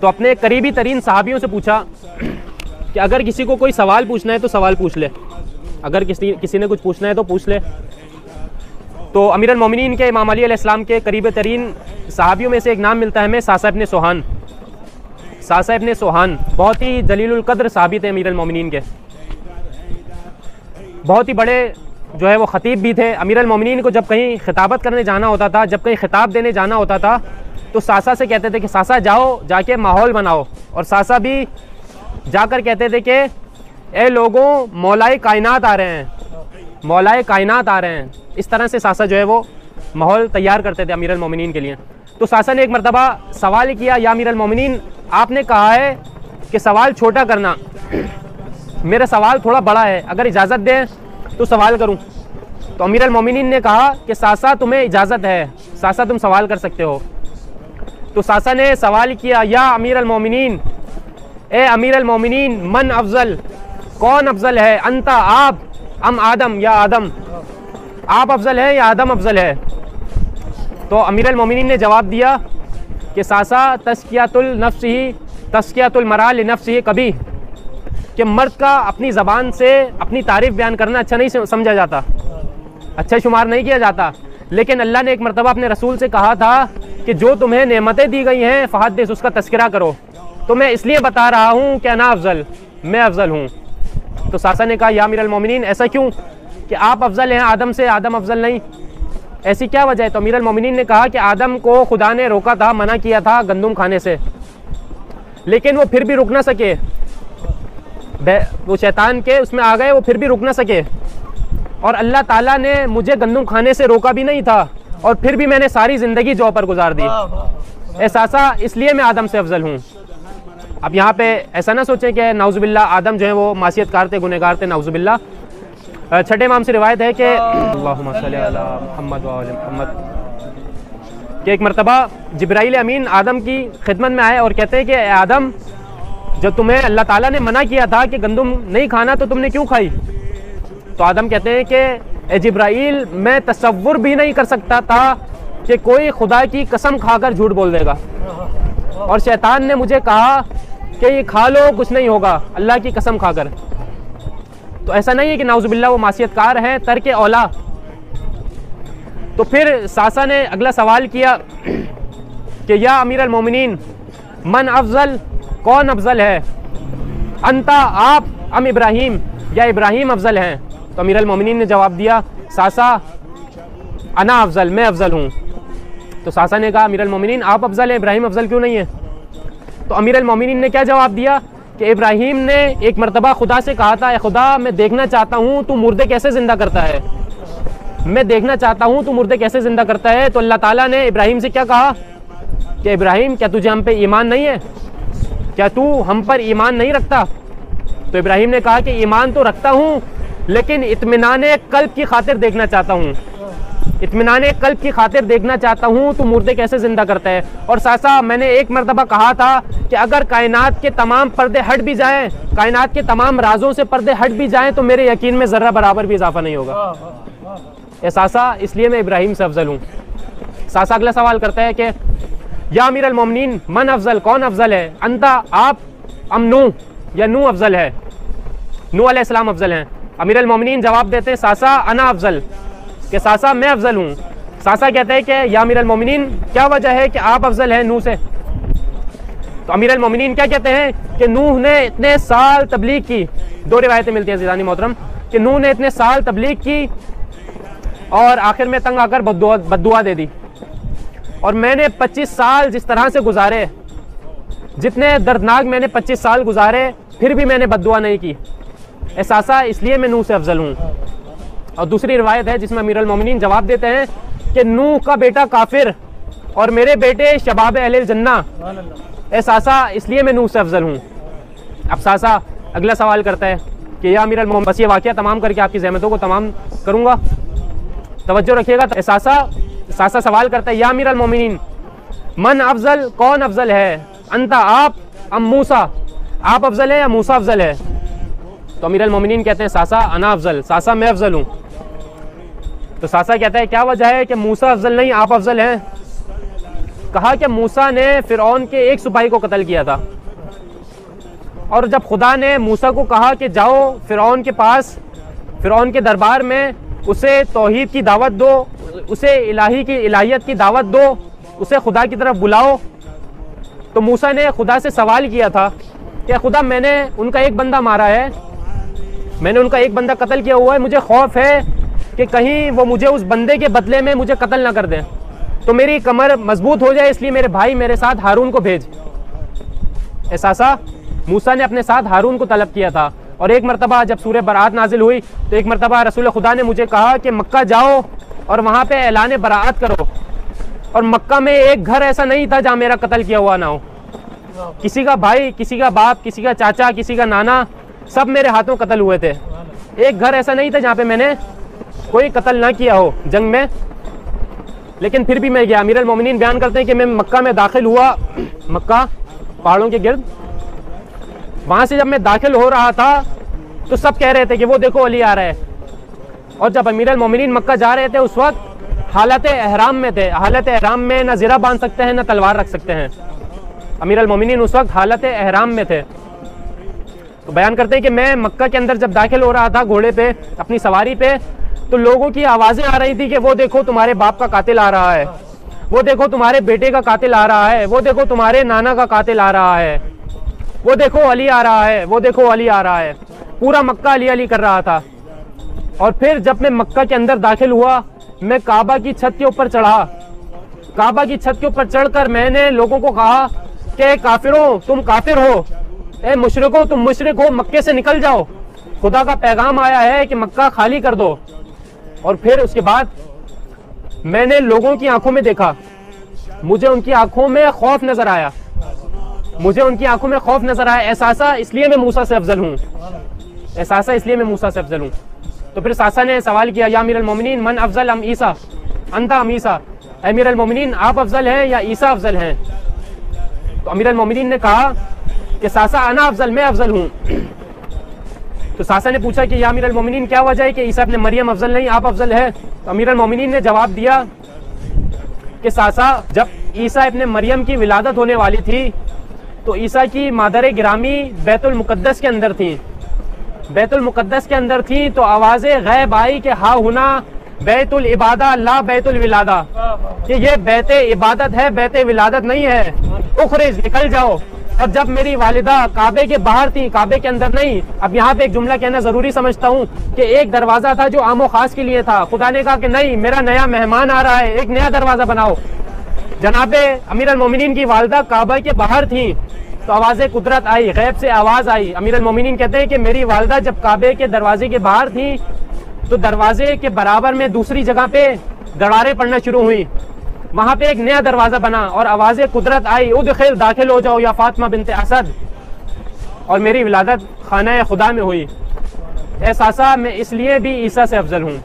तो अपने करीबी तरीन सहाबियों से पूछा कि अगर किसी को कोई सवाल पूछना है तो सवाल पूछ ले, अगर किसी ने कुछ पूछना है तो पूछ ले। तो अमीर अल मोमिनीन के इमाम अली अलैहिस्सलाम के करीब तरीन सहाबियों में से एक नाम मिलता है हमें सासा इब्न सोहान। सासा इब्न सोहान बहुत ही जलीलुल कद्र सहाबी थे अमीर अल मोमिनीन के, बहुत ही बड़े जो है वो ख़तीब भी थे। अमीर अल मोमिनीन को जब कहीं खिताबत करने जाना होता था, जब कहीं खिताब देने जाना होता था, तो सासा से कहते थे कि सासा जाओ, जाके माहौल बनाओ। और सासा भी जाकर कहते थे कि ए लोगों, मौलाए कायनात आ रहे हैं, मौलाए कायनात आ रहे हैं। इस तरह से सासा जो है वो माहौल तैयार करते थे अमीर अल मोमिनीन के लिए। तो सासा ने एक मरतबा सवाल किया, या अमीर अल मोमिनीन, आपने कहा है कि सवाल छोटा करना, मेरा सवाल थोड़ा बड़ा है, अगर इजाज़त दें तो सवाल करूं। तो अमीर अल मोमिनीन ने कहा कि सासा तुम्हें इजाज़त है, सासा तुम सवाल कर सकते हो। तो सासा ने सवाल किया, या अमीर अल मोमिनीन, ए अमीर अल मोमिनीन, मन अफजल, कौन अफजल है, अंता आप अम आदम, या आदम, आप अफजल है या आदम अफजल है। तो अमीर अल मोमिनीन ने जवाब दिया कि सासा तस्कियातुल नफ्सी, तस्कियातुल मराल नफ्सी कभी, कि मर्द का अपनी ज़बान से अपनी तारीफ़ बयान करना अच्छा नहीं समझा जाता, अच्छा शुमार नहीं किया जाता। लेकिन अल्लाह ने एक मरतबा अपने रसूल से कहा था कि जो तुम्हें नेमतें दी गई हैं फ़हद्दिस, उसका तस्करा करो। तो मैं इसलिए बता रहा हूँ कि अना अफजल, मैं अफजल हूँ। तो सासा ने कहा, या अमीर अल मोमिनीन, ऐसा क्यों कि आप अफजल हैं आदम से, आदम अफजल नहीं, ऐसी क्या वजह है। तो अमीर अल मोमिनीन ने कहा कि आदम को खुदा ने रोका था, मना किया था गंदुम खाने से, लेकिन वो फिर भी रुक ना सके, वो शैतान के उसमें आ गए, वो फिर भी रुक ना सके। और अल्लाह ताला ने मुझे गंदुम खाने से रोका भी नहीं था, और फिर भी मैंने सारी ज़िंदगी जौ पर गुजार दी। एहसासा इसलिए मैं आदम से अफजल हूँ। अब यहाँ पे ऐसा ना सोचें कि नाउज़ुबिल्लाह आदम जो है वो मासियतकार थे, गुनहगार थे, नाउज़ुबिल्लाह। छठे इमाम से रिवायत है कि अल्लाहुम्मा सल्ली अला मुहम्मद व आले मुहम्मद, कि एक मरतबा जिब्राईल अमीन आदम की खिदमत में आए और कहते हैं कि आदम, जब तुम्हें अल्लाह ताला ने मना किया था कि गंदुम नहीं खाना, तो तुमने क्यों खाई। तो आदम कहते हैं कि जिब्राईल, मैं तसव्वुर भी नहीं कर सकता था कि कोई खुदा की कसम खाकर झूठ बोल देगा, और शैतान ने मुझे कहा कि ये खा लो, कुछ नहीं होगा, अल्लाह की कसम खाकर। तो ऐसा नहीं है कि नाउज़ुबिल्लाह वो मासियतकार हैं, तर्क औला। तो फिर सासा ने अगला सवाल किया कि या अमीर अल मोमिनीन, मन अफजल, कौन अफजल है, अंता आप अम इब्राहीम, या इब्राहीम अफजल हैं। तो अमीर अल मोमिनीन ने जवाब दिया, सासा अना अफजल, मैं अफजल हूँ। तो सासा ने कहा, अमीर अल मोमिनीन आप अफजल हैं, इब्राहीम अफजल क्यों नहीं है। तो अमीर अल मोमिनीन ने क्या जवाब दिया कि इब्राहीम ने एक मरतबा खुदा से कहा था, ए खुदा, मैं देखना चाहता हूँ तू मुर्दे कैसे ज़िंदा करता है, मैं देखना चाहता हूँ तू मुर्दे कैसे ज़िंदा करता है। तो अल्लाह ताला ने इब्राहीम से क्या कहा कि इब्राहीम, क्या तुझे हम पे ईमान नहीं है, क्या तू हम पर ईमान नहीं रखता। तो इब्राहीम ने कहा कि ईमान तो रखता हूँ, लेकिन इत्मीनाने कल्ब की खातिर देखना चाहता हूँ, इत्मीनाने कल्ब की खातिर देखना चाहता हूँ तू मुर्दे कैसे ज़िंदा करता है। और सासा, मैंने एक मरतबा कहा था कि अगर कायनात के तमाम पर्दे हट भी जाएं, कायनात के तमाम राजों से पर्दे हट भी जाएं, तो मेरे यकीन में ज़र्रा बराबर भी इजाफा नहीं होगा। ए सासा, इसलिए मैं इब्राहीम से अफजल हूँ। सासा अगला सवाल करता है कि या अमीर अल मोमिनीन, मन अफजल, कौन अफजल है, अंता आप अम नूह, या नूह अफजल है, नूह अलैहिस्सलाम अफजल हैं। अमीर अल मोमिनीन जवाब देते हैं, सासा अना अफजल, कि सासा मैं अफजल हूँ। सासा कहते हैं कि या अमीर अल मोमिनीन, क्या वजह है कि आप अफजल हैं नूह से। तो अमीर अल मोमिनीन क्या कहते हैं कि नूह ने इतने साल तबलीग की, दो रिवायतें मिलती हैं ज़ीदानी मोहतरम, कि नूह ने इतने साल तबलीग की और आखिर में तंग आकर बद्दुआ दे दी, और मैंने 25 साल जिस तरह से गुजारे, जितने दर्दनाक मैंने 25 साल गुजारे, फिर भी मैंने बद्दुआ नहीं की। एहसासा, इसलिए मैं नूह से अफजल हूँ। और दूसरी रिवायत है जिसमें अमीर अल मोमिनीन जवाब देते हैं कि नूह का बेटा काफिर और मेरे बेटे शबाब अहले जन्ना। एहसासा, इसलिए मैं नूह से अफजल हूँ। अब सासा अगला सवाल करता है कि या अमीर अल मोमिनीन, बस ये वाक़या तमाम करके आपकी ज़हमतों को तमाम करूँगा, तवज्जो रखिएगा। सासा सवाल करता है, या अमीर अल मोमिनीन, मन अफजल, कौन अफजल है, अंता आप अम मूसा, आप अफजल है या मूसा अफजल है। तो अमीर अल मोमिनीन कहते हैं, सासा अना अफजल, सासा मैं अफजल हूँ। तो सासा कहता है क्या वजह है कि मूसा अफजल नहीं आप अफजल हैं? कहा कि मूसा ने फिरौन के एक सिपाही को कत्ल किया था, और जब खुदा ने मूसा को कहा कि जाओ फिरौन के पास, फिरौन के दरबार में उसे तौहीद की दावत दो, उसे इलाहियत की दावत दो, उसे खुदा की तरफ बुलाओ, तो मूसा ने खुदा से सवाल किया था कि खुदा मैंने उनका एक बंदा मारा है, मैंने उनका एक बंदा कत्ल किया हुआ है, मुझे खौफ है कि कहीं वो मुझे उस बंदे के बदले में मुझे कत्ल ना कर दें, तो मेरी कमर मजबूत हो जाए, इसलिए मेरे भाई मेरे साथ हारून को भेज। एहसासा मूसा ने अपने साथ हारून को तलब किया था। और एक मरतबा जब सूरह बरात नाजिल हुई तो एक मरतबा रसूल खुदा ने मुझे कहा कि मक्का जाओ और वहाँ पे ऐलान बरात करो, और मक्का में एक घर ऐसा नहीं था जहाँ मेरा कत्ल किया हुआ ना हो। किसी का भाई, किसी का बाप, किसी का चाचा, किसी का नाना, सब मेरे हाथों कत्ल हुए थे। एक घर ऐसा नहीं था जहाँ पे मैंने कोई कत्ल ना किया हो जंग में, लेकिन फिर भी मैं गया। अमीरुल मोमिनीन बयान करते हैं कि मैं मक्का में दाखिल हुआ, मक्का पहाड़ों के गिर्द, वहाँ से जब मैं दाखिल हो रहा था तो सब कह रहे थे कि वो देखो अली आ रहा है। और जब अमीरुल मोमिनीन मक्का जा रहे थे उस वक्त हालत एहराम में थे। हालत एहराम में ना ज़िरा बांध सकते हैं ना तलवार रख सकते हैं। अमीरुल मोमिनीन उस वक्त हालत एहराम में थे। तो बयान करते हैं कि मैं मक्का के अंदर जब दाखिल हो रहा था घोड़े पे, अपनी सवारी पे, तो लोगों की आवाज़ें आ रही थी कि वो देखो तुम्हारे बाप का कातिल आ रहा है, वो देखो तुम्हारे बेटे का कातिल आ रहा है, वो देखो तुम्हारे नाना का कातिल आ रहा है, वो देखो अली आ रहा है, वो देखो अली आ रहा है। पूरा मक्का अली अली कर रहा था। और फिर जब मैं मक्का के अंदर दाखिल हुआ, मैं काबा की छत के ऊपर चढ़ा। काबा की छत के ऊपर चढ़कर मैंने लोगों को कहा कि काफिरों तुम काफिर हो, ए मुशरिको तुम मुशरिक हो, मक्के से निकल जाओ, खुदा का पैगाम आया है कि मक्का खाली कर दो। और फिर उसके बाद मैंने लोगों की आंखों में देखा, मुझे उनकी आंखों में खौफ नजर आया, मुझे उनकी आंखों में खौफ नजर आया। एहसासा इसलिए मैं मूसा से अफजल हूँ, एहसासा इसलिए मैं मूसा से अफजल हूँ। तो फिर सासा ने सवाल किया, या अमीरुल मोमिनीन मन अफजल अम ईसा अंता अम ईसा, अमीरुल मोमिनीन आप अफजल हैं या ईसा अफजल हैं? तो अमीरुल मोमिनीन ने कहा कि सासा अना अफजल, मैं अफजल हूँ। तो सासा ने पूछा कि या अमीरुल मोमिनीन क्या वजह है कि ईसा इब्न मरियम अफजल नहीं आप अफजल है? तो अमीरुल मोमिनीन ने जवाब दिया कि सासा जब ईसा इब्न मरियम की विलादत होने वाली थी तो ईसा की मादर गिरामी बैतुल मुकद्दस के अंदर थी, बैतुल मुकद्दस के अंदर थी, तो आवाज़े गैब आई कि हा हुना बैतुल इबादा ला बैतुल विलादा, कि ये बैते इबादत है, बैते विलादत नहीं है, उखरिज निकल जाओ। और जब मेरी वालिदा काबे के बाहर थी, काबे के अंदर नहीं। अब यहाँ पे एक जुमला कहना जरूरी समझता हूँ कि एक दरवाजा था जो आमो खास के लिए था, खुदा ने कहा कि नहीं मेरा नया मेहमान आ रहा है, एक नया दरवाजा बनाओ। जनाबे अमीरुल मोमिनीन की वालिदा काबा के बाहर थी, तो आवाज़ कुदरत आई, गैब से आवाज़ आई। अमीरुल मोमिनीन कहते हैं कि मेरी वालिदा जब काबे के दरवाजे के बाहर थी तो दरवाजे के बराबर में दूसरी जगह पे दरारें पड़ना शुरू हुई, वहाँ पे एक नया दरवाज़ा बना और आवाज़ कुदरत आई, उदखिल दाखिल हो जाओ या फातिमा बिनते असद, और मेरी विलादत खाना खुदा में हुई। एहसासा मैं इसलिए भी ईसा से अफजल हूँ।